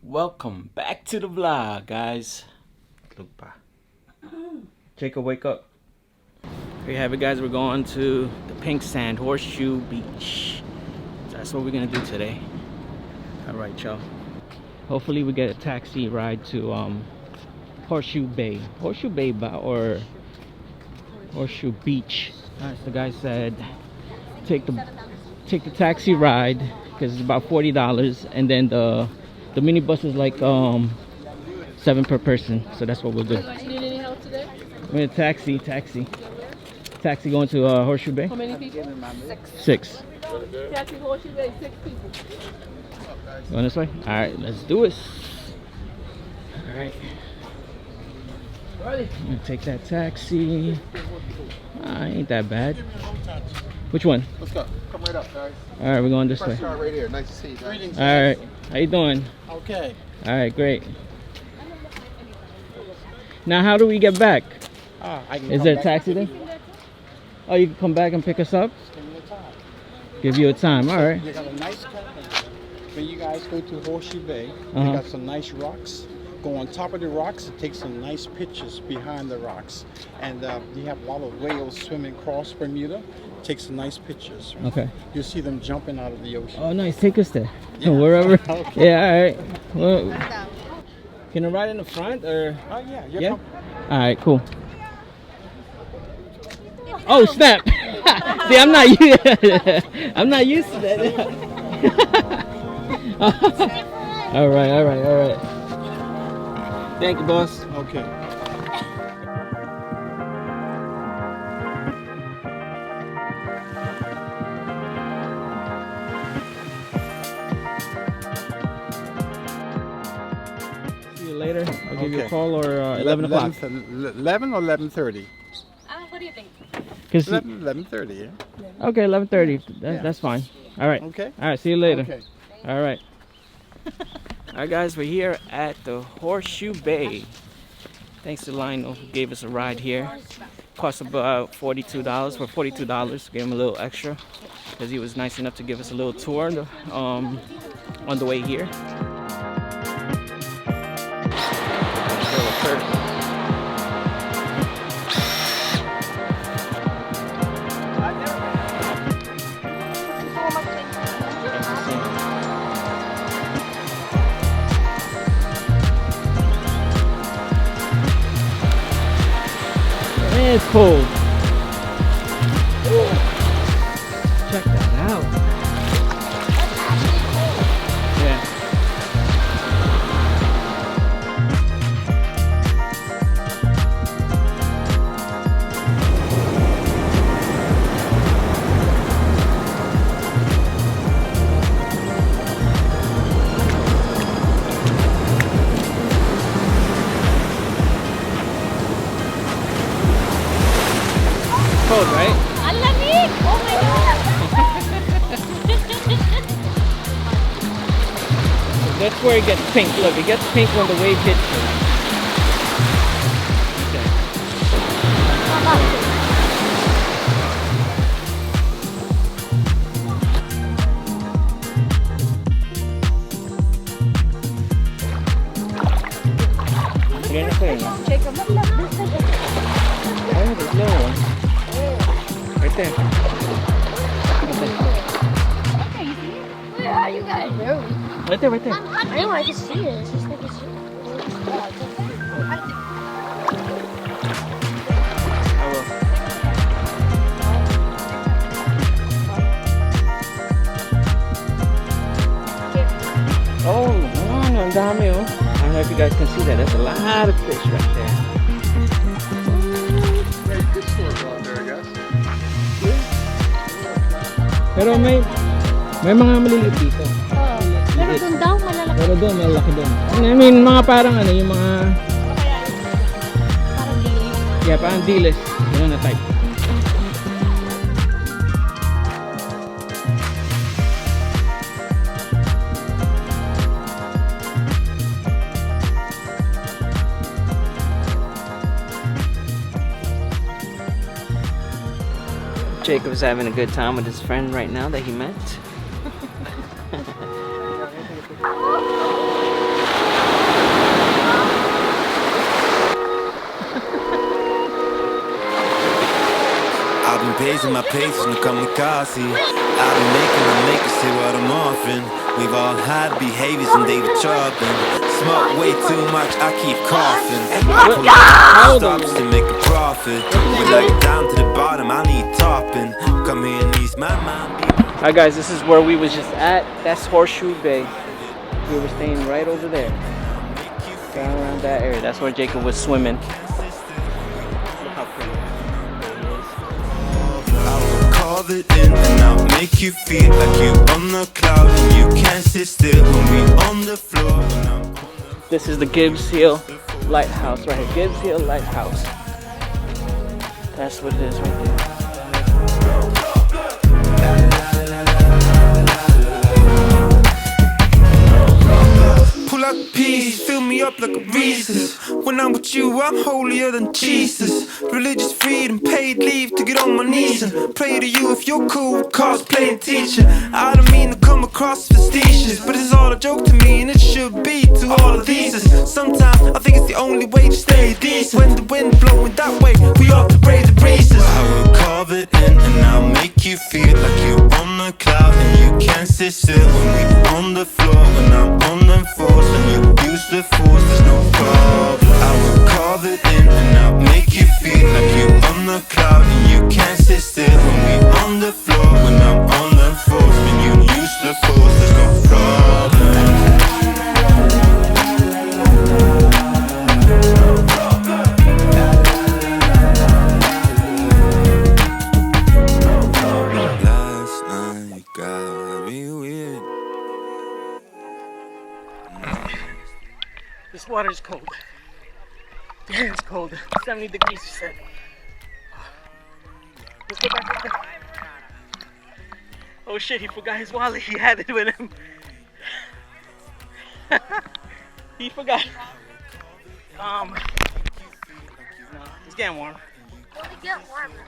Welcome back to the vlog, guys. Look pa. Jacob, wake up. Here you have it, guys. We're going to the Pink Sand Horseshoe Beach. So that's what we're gonna do today. All right, y'all. Hopefully we get a taxi ride to Horseshoe Bay or Horseshoe Beach. Alright, so the guy said take the taxi ride because it's about $40, and then the minibus is like $7 per person. So that's what we'll do. Do you need any help today? We're in a taxi going to Horseshoe Bay. How many people? Six. Taxi Horseshoe Bay, 6 people. Going this way? Alright, let's do it. Alright. I'm gonna take that taxi. Ain't that bad. Which one? Let's go. Come right up, guys. Alright, we're going this way. First car right here. Nice to see you guys. Greetings. Alright, how you doing? Okay. Alright, great. Now how do we get back? I can Is there a taxi there? Oh, you can come back and pick us up? Give you a time, alright. You got a nice car. When you guys go to Horseshoe Bay, Uh-huh. you got some nice rocks. Go on top of the rocks and take some nice pictures behind the rocks. And you have a lot of whales swimming across Bermuda. Take some nice pictures. Okay. You'll see them jumping out of the ocean. Oh, nice. Take us there. Yeah. Wherever. Okay. Yeah, alright. Well, can I ride in the front or? Oh, yeah. Yeah? Alright, cool. Oh, snap. See, I'm not used I'm not used to that. Alright. Thank you, boss. Okay. See you later. I'll give you a Okay. call or 11 o'clock. 11 or 11:30? What do you think? 11:30, yeah? Okay, 11:30. Yeah. That's fine. Alright. Okay. Alright, see you later. Okay. Alright. Alright, guys, we're here at the Horseshoe Bay. Thanks to Lionel who gave us a ride here. Cost about $42. For $42, gave him a little extra because he was nice enough to give us a little tour on the way here. It's cold. Ooh. Check that out. Yeah. Cold, right? Alamig! Oh my God! That's where it gets pink. Look, it gets pink when the wave hits it. Okay. Again, okay. Jacob, Oh, there's no one. Right there. where are you guys? Right there, right there. I know I can see it. It's just like it's. I will. Oh, man, ang dami, oh. I don't know if you guys can see that. There's a lot of fish right there. Very good stores out there, I guess. Pero may mga maliliit dito. Pero doon daw, malalaki. Pero doon, malaki doon. I mean, mga parang ano, yung mga... Parang dilis. Yeah, parang dilis. Yun na type. Jacob's having a good time with his friend right now that he met. days of my patience no kamikaze. I've been making say what I'm offering. We've all had behaviors and David chopping. Smoke way too much, I keep coughing. I pull up stops to make a profit. We like down to the bottom, I need topping. Come here and ease my mind. Alright guys, this is where we was just at. That's Horseshoe Bay. We were staying right over there. Down around that area. That's where Jacob was swimming. Look how pretty it is. I will carve it in and I'll make you feel like you on the cloud and you can't sit still when we on the floor. This is the Gibbs Hill Lighthouse right here. Gibbs Hill Lighthouse. That's what it is right there. Pull out peace, fill me up like a Reese's. When I'm with you, I'm holier than Jesus. Religious freedom, paid leave to get on my knees and pray to you if you're cool with cosplaying teacher. I don't mean to come across facetious, but it's all a joke to me and it should be to all of these. Sometimes I think it's the only way to stay decent. When the wind blowing that way, we ought to brave the breezes. I will carve it in and I'll make you feel like you on the cloud and you can't sit still when we on the floor. When I'm on them floors and you use the force, there's no problem. I will carve it in and I'll make you feel like you on the cloud and you can't sit still when we on the floor. When I'm on them floors, when you use the force, there's no problem. Last night got me weird. This water is cold. Damn, it's cold. 70 degrees, he said. Let's go back there. Oh shit, he forgot his wallet. He had it with him. He forgot. No, it's getting warm. Only get warmer.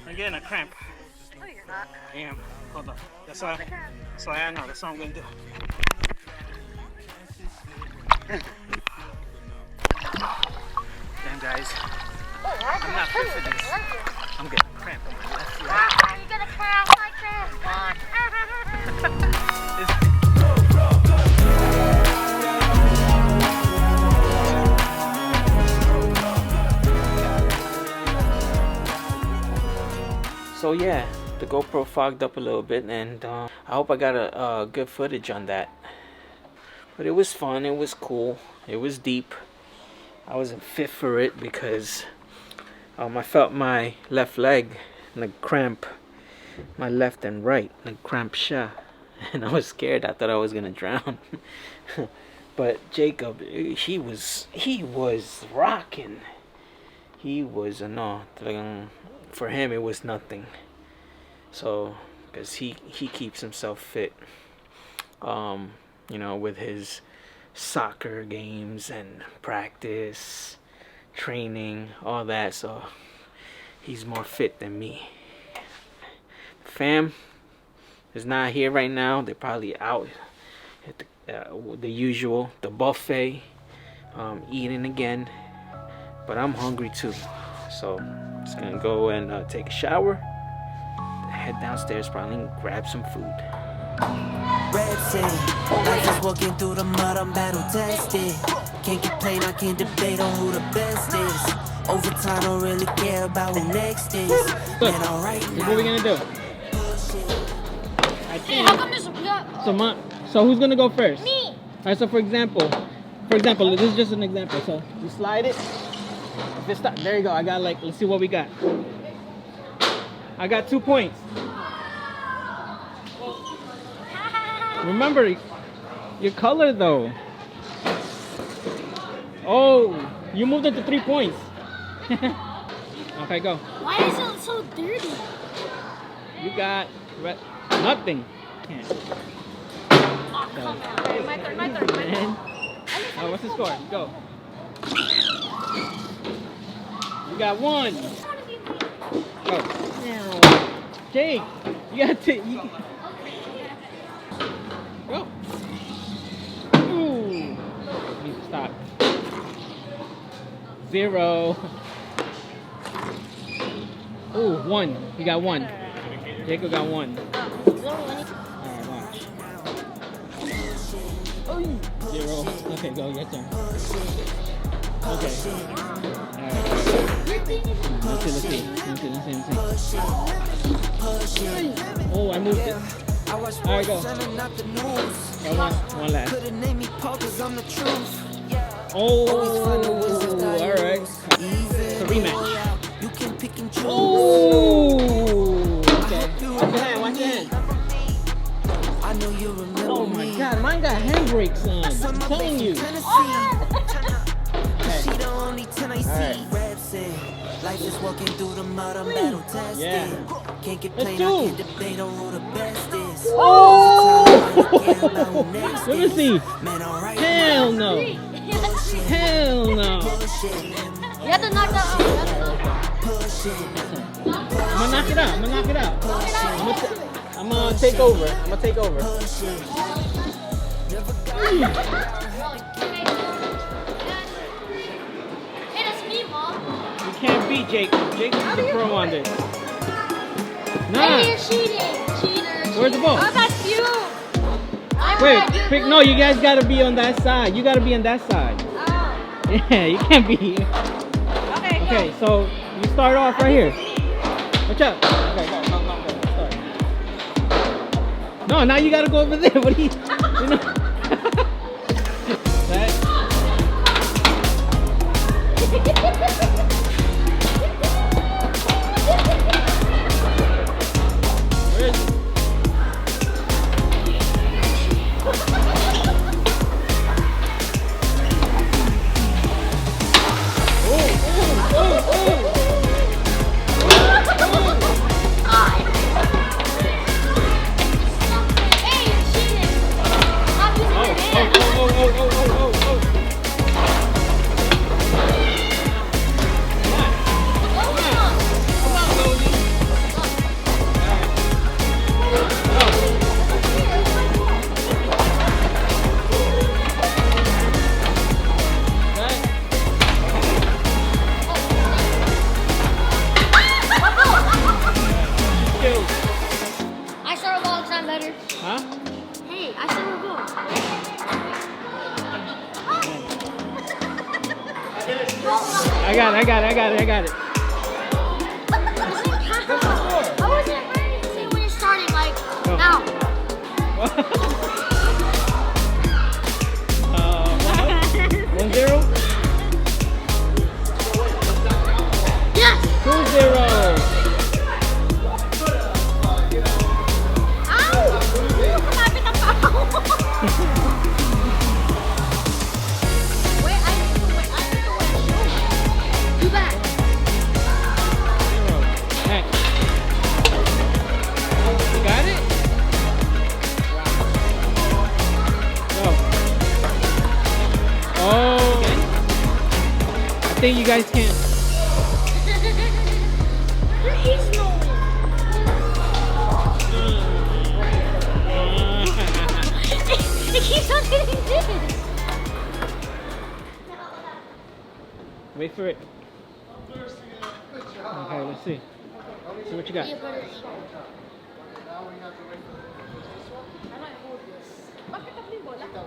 I'm getting a cramp. No, you're not. I am. Hold on. That's all I know. That's all I'm gonna do. Damn guys, I'm not fit for this. I'm getting a cramp on my left leg. Are you gonna crash like So yeah, the GoPro fogged up a little bit, and I hope I got a good footage on that. But it was fun, it was cool, it was deep. I wasn't fit for it because I felt my left leg and the cramp, my left and right, the cramp shot, and I was scared. I thought I was gonna drown. But Jacob, he was rocking. He was no, for him it was nothing. So because he keeps himself fit, you know, with his soccer games and practice, training, all that. So he's more fit than me. Fam is not here right now. They're probably out at the usual, the buffet, eating again. But I'm hungry too, so I'm just gonna go and take a shower, head downstairs, probably grab some food. Red City, life is walking through the mud, I'm battle tested. Can't complain, I can't debate on who the best is. Overtime, don't really care about who next is. Man, alright now. What are we gonna do? Hey, how come this we got So who's gonna go first? me? Alright, so for example, this is just an example. So you slide it. If it's there you go. I got let's see what we got. I got 2 points. Remember your color though. Oh, you moved it to 3 points. Okay, go. Why is it so dirty? You got nothing. Oh, come on. My turn. And, what's the score? Go. You got 1. Go. Jake, you got to. Go. Ooh. Need to stop. 0. Ooh, 1. You got 1. Jacob got 1. Alright, watch. 0. Okay, go, get some. Okay. Alright. Let's see. Oh, I moved it. Alright, go. One last. Oh, alright. It's a rematch. Oh, okay. Watch your hand. Oh my God, mine got handbrakes on. I'm telling you. Life is walking through the mud, I'm battle tested. Yeah. Can't get Let's plain, do. I can't debate on who the best is. Oh! Let me see. Man, alright. Hell no. Hell no. You have to knock that out. I'm gonna knock it out. I'm gonna take over. Hey, that's me, Mom. You can't beat Jacob. Jacob's the pro on this. Nah. Hey, you're cheating. Cheater. Where's the ball? Oh, that's you. Wait, no, you guys gotta be on that side. You gotta be on that side. Oh. Yeah, you can't be. Okay, so you start off right here. Watch out. Okay, go. Start. No, now you gotta go over there. What are you know? That. Where is it? Hey, you're cheating. Stop using your hand. I serve a long time better. Huh? Hey, I serve a goal. I got it. I wasn't ready to see when you're starting, like, Go. now. 1-0. Yes! 2-0. Ow! Kumapit ang pao. Wait, I need to win show. Do that. Hey. You got it? Go. Oh. I think you guys can. There is no win. It keeps on hitting this. Wait for it. Okay, let's see. See what you got.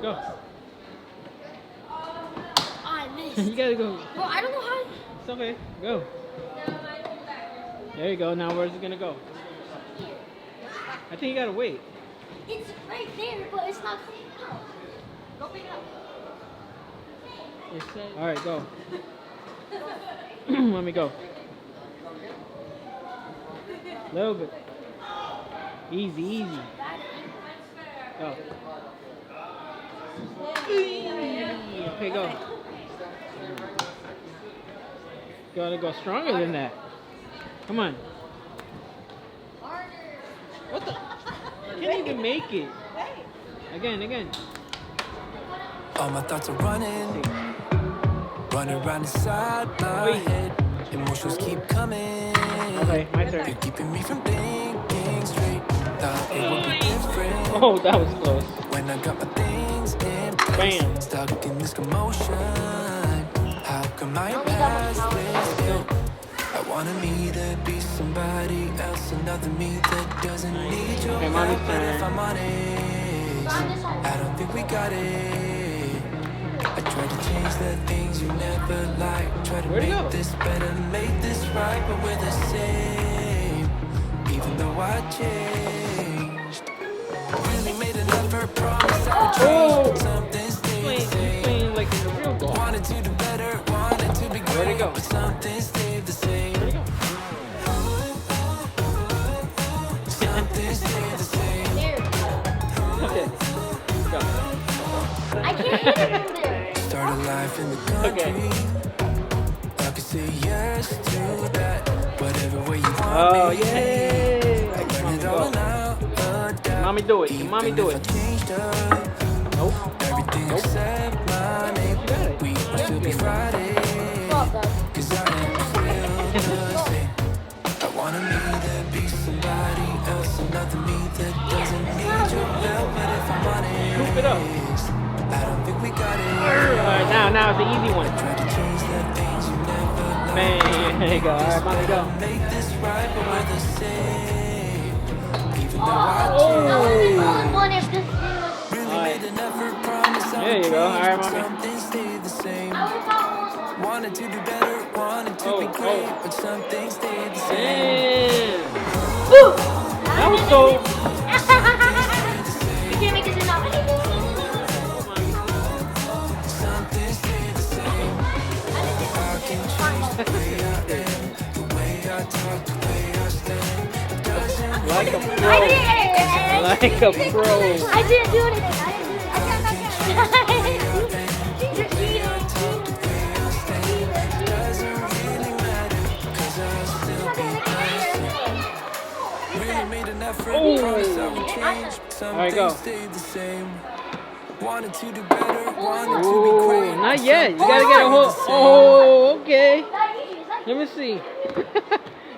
Go. I missed. You gotta go. Bro, I don't know how. It's okay. Go. There you go. Now where's it gonna go? I think you gotta wait. It's right there, but it's not coming out. Go pick it up. All right, go. Let me go. Little bit. Easy. Go. Okay, go. Gotta go stronger than that. Come on. What the? Can't even make it. Again. All my thoughts are running around inside my head. Emotions keep coming. Okay, my turn. You're keeping me from thinking straight. Thought it would be different. Oh, that was close. When I got my things in place, Bam. stuck in this commotion. How come I pass this? I Wanted me to be somebody else, another me that doesn't need your Okay, help. mommy's But if turn. I'm honest, I don't think we got it. I tried to change the things you never liked. Try to Where'd he go? make this better, make this right, but we're the same. Even though I changed, really made an effort, promise I would change. Something stayed the same. Playing like a real golf. Wanted to do better, wanted to be Where'd he great, go? but something stayed the same. Where'd he go? Something stayed the same. There. Okay. Go. I can't hit it from there. Start a life in the country. Okay. I could say yes to that. Whatever way you want Oh, me. yay! I guess Burn mommy it all go. out, adapt. Mommy do it. Can mommy Even do if it? I changed up Nope. everything except my name, You got it. we will still be Friday. Fuck that. Cause I am still the same. I wanna me to be somebody else, another me that doesn't need your help. But if I'm Scoop it up. honest, I don't think we got it. Alright, now it's the easy one. Try to change the things you never liked. Man, there you go. Alright, mommy go. Make this right, but we're the same. Even though I That would be only one if this really Alright. made an effort, promise I There would you go. change, Alright, but mommy. something stayed the same. I would have Wanted to do better, wanted to be Oh, great, oh. but something stayed the same. Damn. That was so. You can't make this enough. Something stayed the same. I can change the way I am, the way I talk, the way I stand. It doesn't Like a I pro. did. Like a pro. I didn't do anything. I didn't do anything. You're cheating. really matter, 'cause I'll still be really made an effort, Oh. promise I would change. Alright, go. Something stayed the same. Wanted to do better, wanted to be Ooh, great. not yet. You gotta get a whole. Oh, okay. Let me see.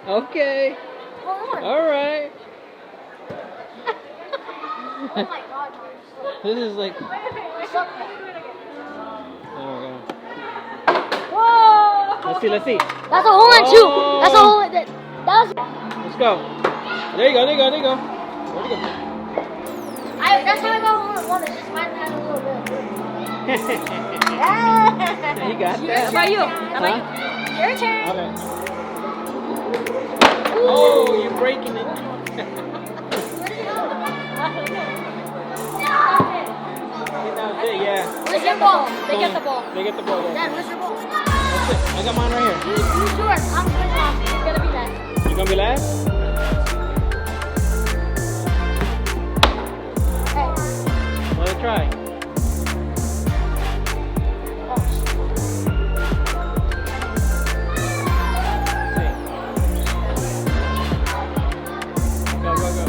Okay. Hold on. Alright. Oh my god. This is like. Suck that. There we go. Whoa. Let's see. That's a hole in two. That's a hole in that. That's. Let's go. There you go. Where'd you go? That's how I got hole in one. It's just mine had a little bit. You got that. How about you? Huh? Your turn. Okay. Oh, you're breaking it. That's it, yeah. Where's your ball? They get the ball. They get the ball there. Dad, where's your ball? That's it. I got mine right here. Use yours. I'm gonna be last. You gonna be last? Hey. Let it try. Go, go, go.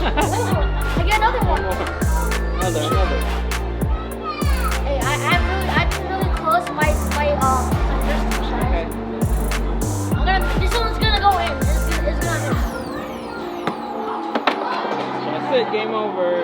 I get another one. Another. Hey, I've been really close to my first shot. Okay. This one's gonna go in. It's gonna miss. That's it. Game over.